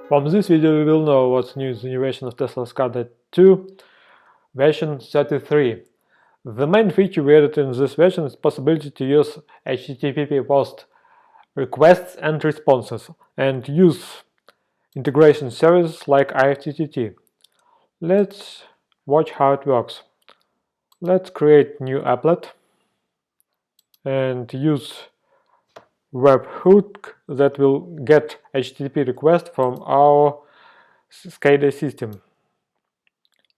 From this video we will know what's new in the new version of TeslaSCADA 2, version 33. The main feature we added in this version is possibility to use HTTP post requests and responses and use integration services like IFTTT. Let's watch how it works. Let's create new applet and use webhook that will get HTTP request from our SCADA system.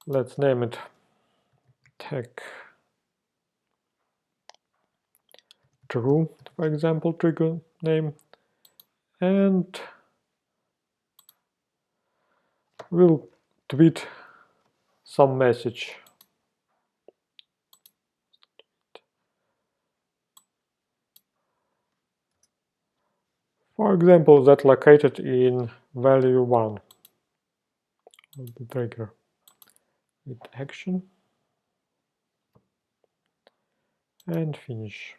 Let's name it tag true, for example, trigger name, and we'll tweet some message. For example, that located in value 1 of the trigger with action and finish.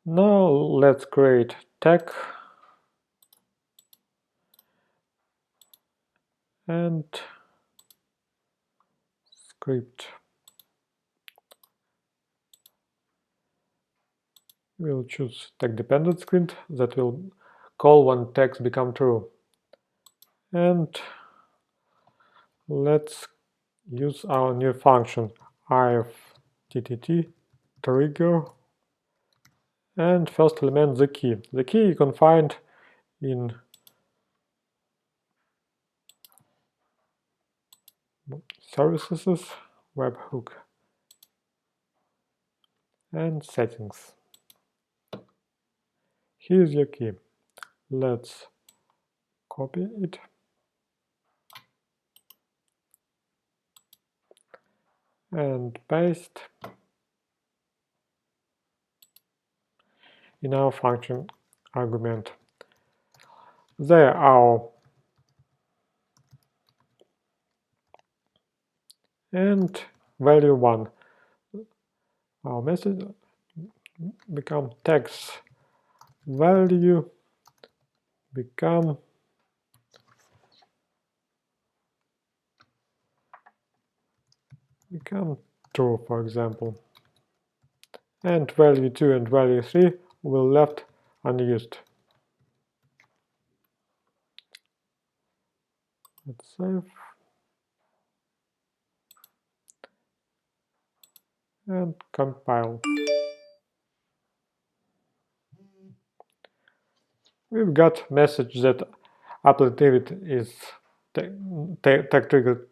Now let's create tag and script. We'll choose tag dependent script that will call when tags become true. And let's use our new function IFTTT trigger, and first element the key. The key you can find in services, webhook, and settings. Here's your key. Let's copy it and paste in our function argument. There our and value 1. Our message become tags value become true, for example, and value 2 and value 3 will left unused. Let's save and compile. We've got message that applet is tag trigger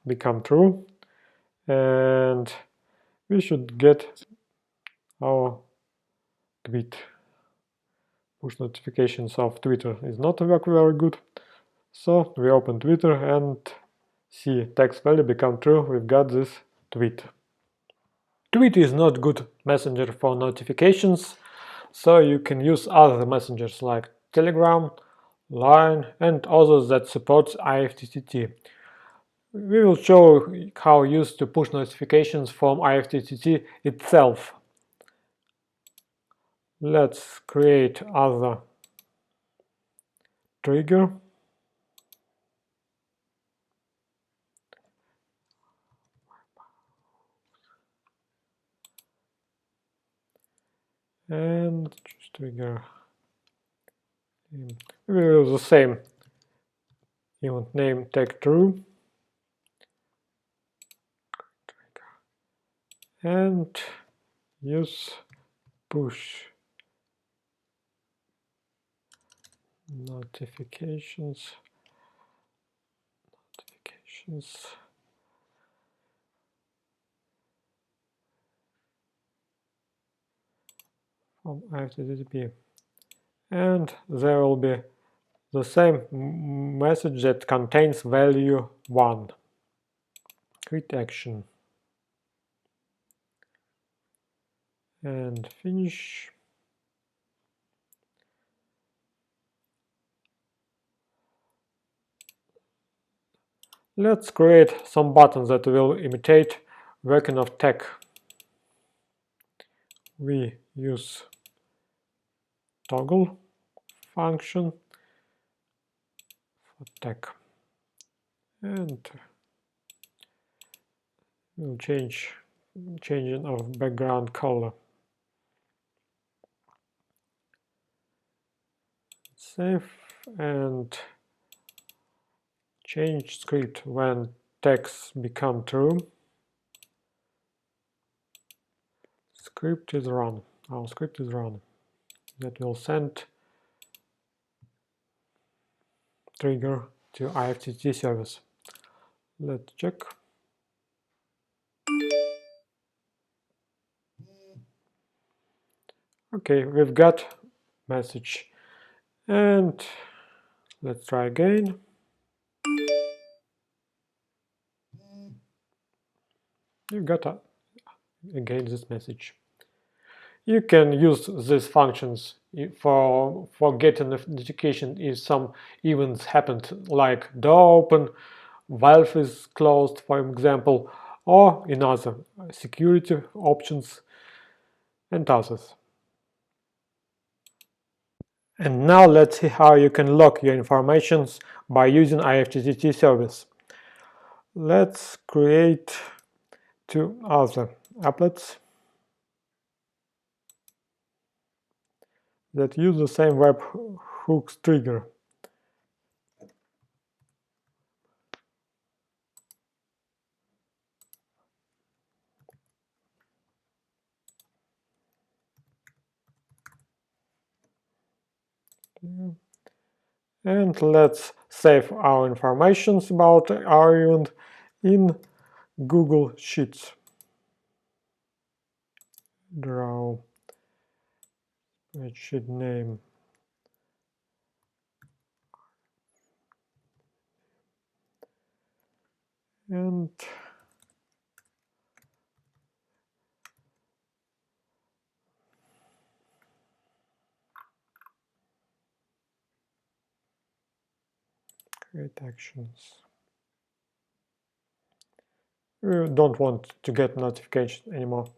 become true, and we should get our tweet. Push notifications of Twitter is not work very good, so we open Twitter and see text value become true. We've got this tweet. Tweet is not good messenger for notifications, so you can use other messengers like Telegram, Line, and others that supports IFTTT. We will show how use to push notifications from IFTTT itself. Let's create other trigger. And choose trigger. We will use the same event name tag true. And use push notifications from IFTTT, and there will be the same message that contains value 1. Quit action and finish. Let's create some buttons that will imitate working of tag. We use toggle function for tag, and we'll changing of background color. Save and change script when tags become true. Script is run. Our script is run. That will send trigger to IFTTT service. Let's check. Okay, we've got message, and let's try again. You got again this message. You can use these functions for getting notification if some events happened, like door open, valve is closed, for example, or in other security options and others. And now let's see how you can lock your informations by using IFTTT service. Let's create two other applets that use the same webhooks trigger. And let's save our information about our event in Google Sheets. Draw spreadsheet name. And create actions. We don't want to get notification anymore.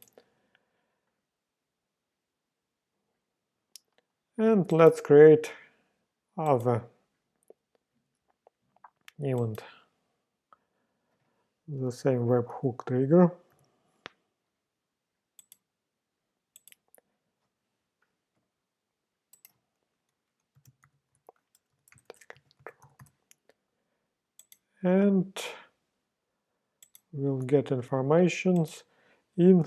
And let's create other event. The same webhook trigger. And we'll get informations in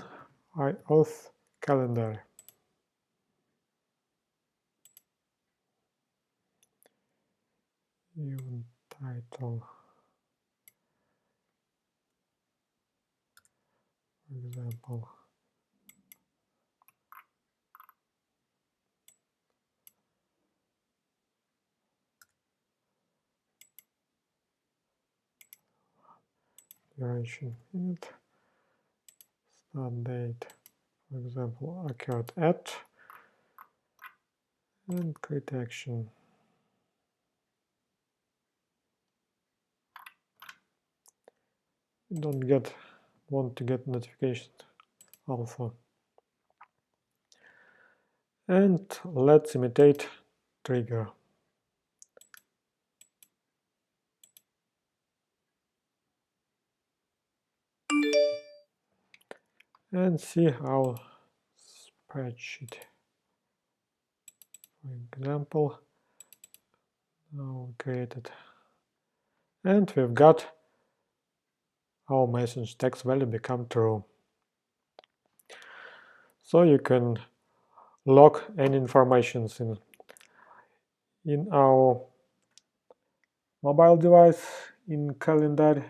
IOS calendar. Event title, for example. Duration int, start date, for example, occurred at, and create action. You don't want to get notification also. And let's imitate trigger. And see our spreadsheet. For example, now created. And we've got our message text value become true. So you can log any information in our mobile device. In calendar,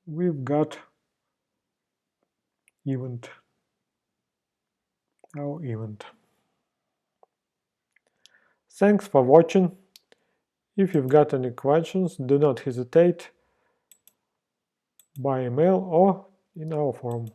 we've got our event. Thanks for watching. If you've got any questions, do not hesitate by email or in our forum.